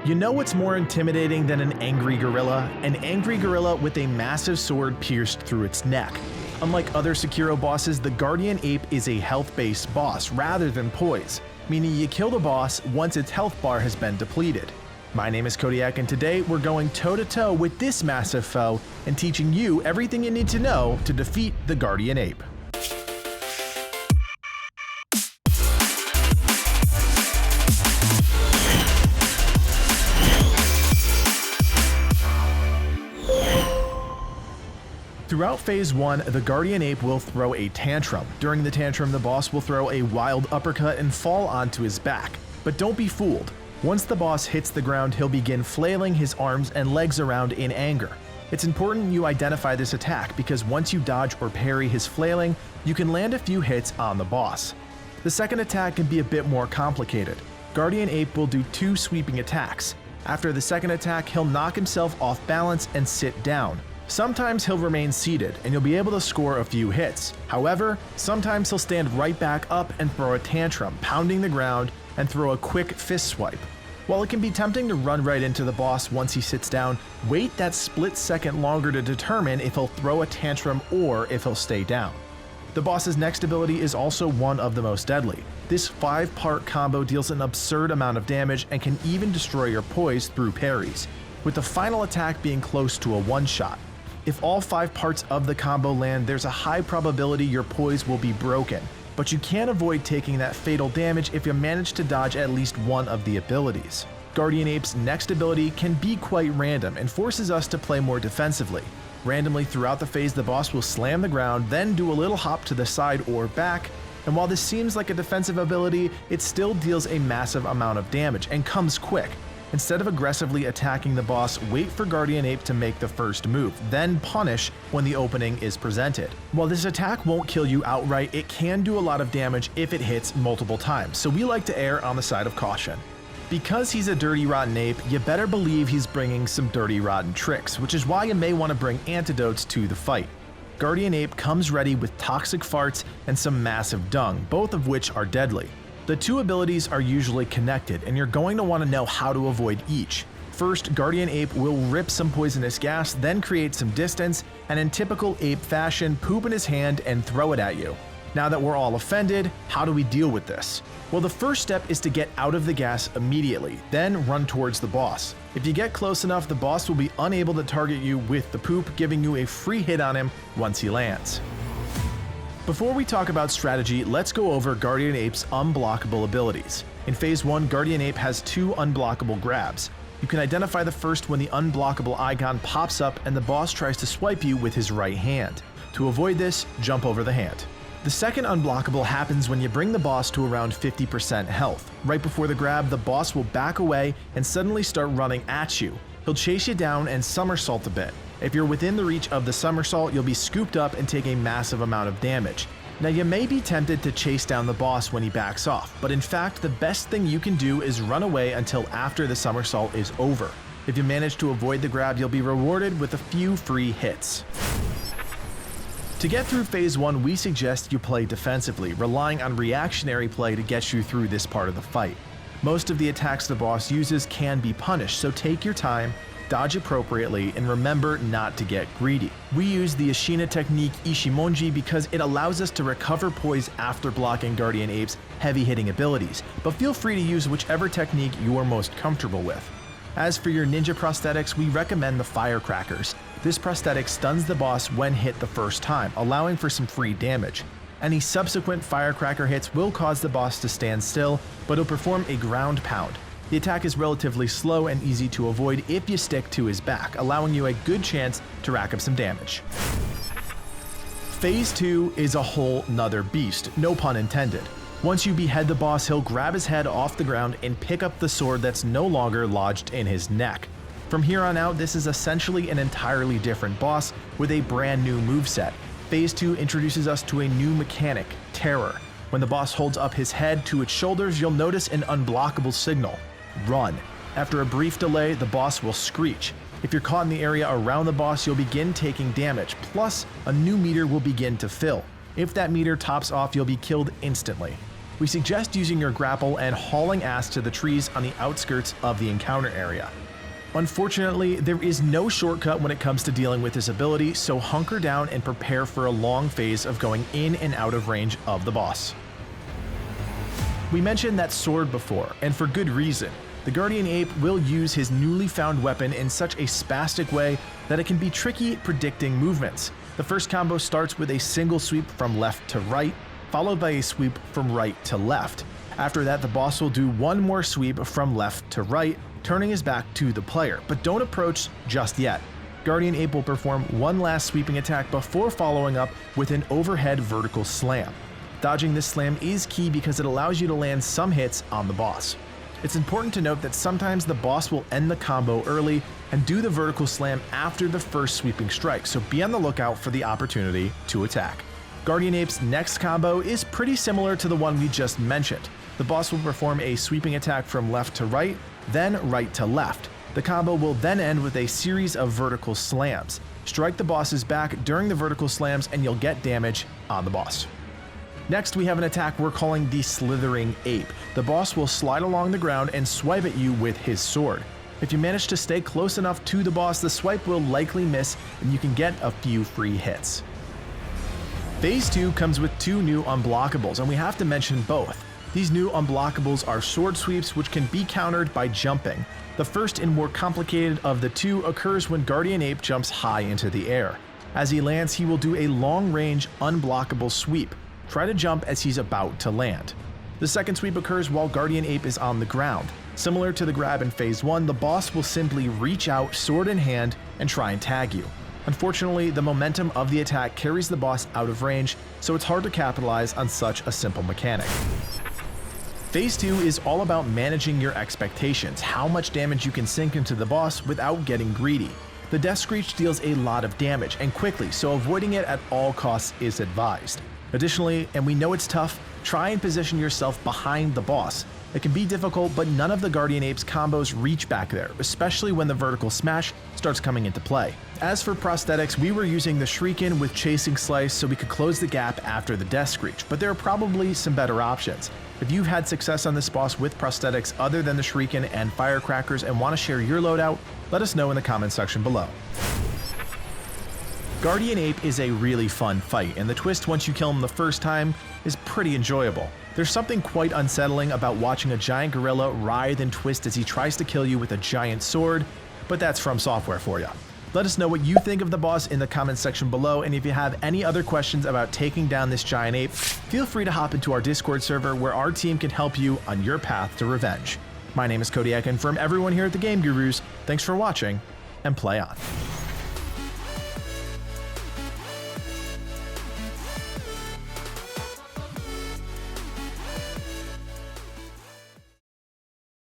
You know what's more intimidating than an angry gorilla? An angry gorilla with a massive sword pierced through its neck. Unlike other Sekiro bosses, the Guardian Ape is a health-based boss rather than poise, meaning you kill the boss once its health bar has been depleted. My name is Kodiak, and today we're going toe-to-toe with this massive foe and teaching you everything you need to know to defeat the Guardian Ape. Throughout Phase 1, the Guardian Ape will throw a tantrum. During the tantrum, the boss will throw a wild uppercut and fall onto his back. But don't be fooled. Once the boss hits the ground, he'll begin flailing his arms and legs around in anger. It's important you identify this attack because once you dodge or parry his flailing, you can land a few hits on the boss. The second attack can be a bit more complicated. Guardian Ape will do 2 sweeping attacks. After the second attack, he'll knock himself off balance and sit down. Sometimes he'll remain seated and you'll be able to score a few hits. However, sometimes he'll stand right back up and throw a tantrum, pounding the ground and throw a quick fist swipe. While it can be tempting to run right into the boss once he sits down, wait that split second longer to determine if he'll throw a tantrum or if he'll stay down. The boss's next ability is also one of the most deadly. This 5-part combo deals an absurd amount of damage and can even destroy your poise through parries, with the final attack being close to a one-shot. If all 5 parts of the combo land, there's a high probability your poise will be broken, but you can't avoid taking that fatal damage if you manage to dodge at least one of the abilities. Guardian Ape's next ability can be quite random and forces us to play more defensively. Randomly throughout the phase, the boss will slam the ground, then do a little hop to the side or back, and while this seems like a defensive ability, it still deals a massive amount of damage and comes quick. Instead of aggressively attacking the boss, wait for Guardian Ape to make the first move, then punish when the opening is presented. While this attack won't kill you outright, it can do a lot of damage if it hits multiple times, so we like to err on the side of caution. Because he's a dirty rotten ape, you better believe he's bringing some dirty rotten tricks, which is why you may want to bring antidotes to the fight. Guardian Ape comes ready with toxic farts and some massive dung, both of which are deadly. The 2 abilities are usually connected, and you're going to want to know how to avoid each. First, Guardian Ape will rip some poisonous gas, then create some distance, and in typical ape fashion, poop in his hand and throw it at you. Now that we're all offended, how do we deal with this? Well, the first step is to get out of the gas immediately, then run towards the boss. If you get close enough, the boss will be unable to target you with the poop, giving you a free hit on him once he lands. Before we talk about strategy, let's go over Guardian Ape's unblockable abilities. In Phase 1, Guardian Ape has 2 unblockable grabs. You can identify the first when the unblockable icon pops up and the boss tries to swipe you with his right hand. To avoid this, jump over the hand. The second unblockable happens when you bring the boss to around 50% health. Right before the grab, the boss will back away and suddenly start running at you. He'll chase you down and somersault a bit. If you're within the reach of the somersault, you'll be scooped up and take a massive amount of damage. Now, you may be tempted to chase down the boss when he backs off, but in fact, the best thing you can do is run away until after the somersault is over. If you manage to avoid the grab, you'll be rewarded with a few free hits. To get through Phase 1, we suggest you play defensively, relying on reactionary play to get you through this part of the fight. Most of the attacks the boss uses can be punished, so take your time, dodge appropriately, and remember not to get greedy. We use the Ashina technique Ishimonji because it allows us to recover poise after blocking Guardian Ape's heavy-hitting abilities, but feel free to use whichever technique you are most comfortable with. As for your ninja prosthetics, we recommend the firecrackers. This prosthetic stuns the boss when hit the first time, allowing for some free damage. Any subsequent firecracker hits will cause the boss to stand still, but he'll perform a ground pound. The attack is relatively slow and easy to avoid if you stick to his back, allowing you a good chance to rack up some damage. Phase 2 is a whole nother beast, no pun intended. Once you behead the boss, he'll grab his head off the ground and pick up the sword that's no longer lodged in his neck. From here on out, this is essentially an entirely different boss with a brand new moveset. Phase 2 introduces us to a new mechanic, Terror. When the boss holds up his head to its shoulders, you'll notice an unblockable signal. Run. After a brief delay, the boss will screech. If you're caught in the area around the boss, you'll begin taking damage, plus a new meter will begin to fill. If that meter tops off, you'll be killed instantly. we suggest using your grapple and hauling ass to the trees on the outskirts of the encounter area. Unfortunately, there is no shortcut when it comes to dealing with this ability, so hunker down and prepare for a long phase of going in and out of range of the boss. We mentioned that sword before, and for good reason. The Guardian Ape will use his newly found weapon in such a spastic way that it can be tricky at predicting movements. The first combo starts with a single sweep from left to right, followed by a sweep from right to left. After that, the boss will do one more sweep from left to right, turning his back to the player, but don't approach just yet. Guardian Ape will perform one last sweeping attack before following up with an overhead vertical slam. Dodging this slam is key because it allows you to land some hits on the boss. It's important to note that sometimes the boss will end the combo early and do the vertical slam after the first sweeping strike, so be on the lookout for the opportunity to attack. Guardian Ape's next combo is pretty similar to the one we just mentioned. The boss will perform a sweeping attack from left to right, then right to left. The combo will then end with a series of vertical slams. Strike the boss's back during the vertical slams and you'll get damage on the boss. Next, we have an attack we're calling the Slithering Ape. The boss will slide along the ground and swipe at you with his sword. If you manage to stay close enough to the boss, the swipe will likely miss and you can get a few free hits. Phase 2 comes with two new unblockables, and we have to mention both. These new unblockables are sword sweeps, which can be countered by jumping. The first and more complicated of the two occurs when Guardian Ape jumps high into the air. As he lands, he will do a long-range unblockable sweep. Try to jump as he's about to land. The second sweep occurs while Guardian Ape is on the ground. Similar to the grab in Phase 1, the boss will simply reach out sword in hand and try and tag you. Unfortunately, the momentum of the attack carries the boss out of range, so it's hard to capitalize on such a simple mechanic. Phase 2 is all about managing your expectations, how much damage you can sink into the boss without getting greedy. The Death Screech deals a lot of damage, and quickly, so avoiding it at all costs is advised. Additionally, and we know it's tough, try and position yourself behind the boss. It can be difficult, but none of the Guardian Ape's combos reach back there, especially when the vertical smash starts coming into play. As for prosthetics, we were using the Shuriken with Chasing Slice so we could close the gap after the Death Screech, but there are probably some better options. If you've had success on this boss with prosthetics other than the Shuriken and Firecrackers and want to share your loadout, let us know in the comments section below. Guardian Ape is a really fun fight, and the twist once you kill him the first time is pretty enjoyable. There's something quite unsettling about watching a giant gorilla writhe and twist as he tries to kill you with a giant sword, but that's From Software for you. Let us know what you think of the boss in the comments section below, and if you have any other questions about taking down this giant ape, feel free to hop into our Discord server where our team can help you on your path to revenge. My name is Kodiak, and from everyone here at the Game Gurus, thanks for watching, and play on.